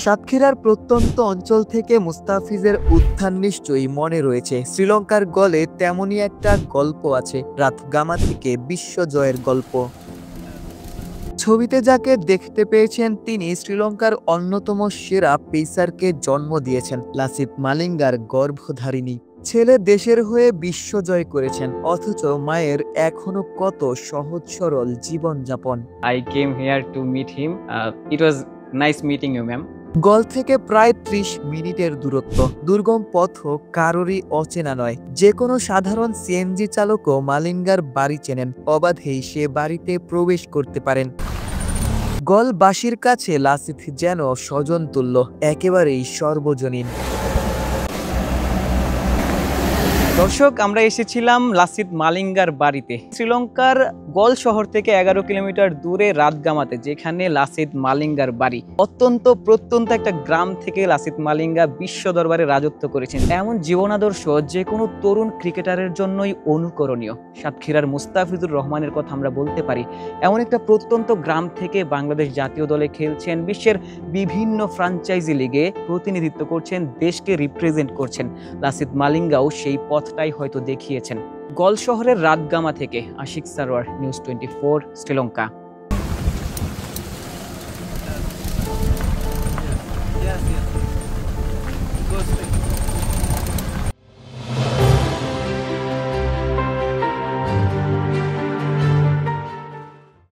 সাতক্ষীরার প্রত্যন্ত অঞ্চল থেকে মুস্তাফিজের উত্থান নিশ্চয়ই মনে রয়েছে। শ্রীলঙ্কার গলে তেমনই একটা গল্প আছে, রাতগামা থেকে বিশ্বজয়ের গল্প। ছবিতে যাকে দেখতে পেয়েছেন তিনি শ্রীলঙ্কার অন্যতম সেরা পেসারকে জন্ম দিয়েছেন। লাসিথ মালিঙ্গার গর্ভধারিণী ছেলে দেশের হয়ে বিশ্বজয় করেছেন, অথচ মায়ের এখনো কত সহজ সরল জীবনযাপন। I came here to meet him. It was nice meeting you, ma'am. গল থেকে প্রায় 30 মিনিটের দূরত্ব। দুর্গম পথও কারোরই অচেনা নয়। যে কোনো সাধারণ সিএনজি চালকও মালিঙ্গার বাড়ি চেনেন, অবাধেই সে বাড়িতে প্রবেশ করতে পারেন। গলবাসীর কাছে লাসিথ যেন স্বজন তুল্য, একেবারেই সর্বজনীন। দর্শক, আমরা এসেছিলাম লাসিথ মালিঙ্গার বাড়িতে, শ্রীলঙ্কার গল শহর থেকে 11 কিলোমিটার দূরে রাতগামাতে, যেখানে লাসিথ মালিঙ্গার বাড়ি। অত্যন্ত প্রত্যন্ত একটা গ্রাম থেকে লাসিথ মালিঙ্গা বিশ্ব দরবারে রাজত্ব করেছেন। এমন জীবনাদর্শ যে কোনো তরুণ ক্রিকেটারের জন্যই অনুকরণীয়। সাতক্ষীরার মুস্তাফিজুর রহমানের কথা আমরা বলতে পারি। এমন একটা প্রত্যন্ত গ্রাম থেকে বাংলাদেশ জাতীয় দলে খেলছেন, বিশ্বের বিভিন্ন ফ্রাঞ্চাইজি লিগে প্রতিনিধিত্ব করছেন, দেশকে রিপ্রেজেন্ট করছেন। লাসিথ মালিঙ্গাও সেই পথটাই হয়তো দেখিয়েছেন। গল শহরের রাতগামা থেকে Ashik Sarwar, news 24, Sri Lanka. Yes, yes.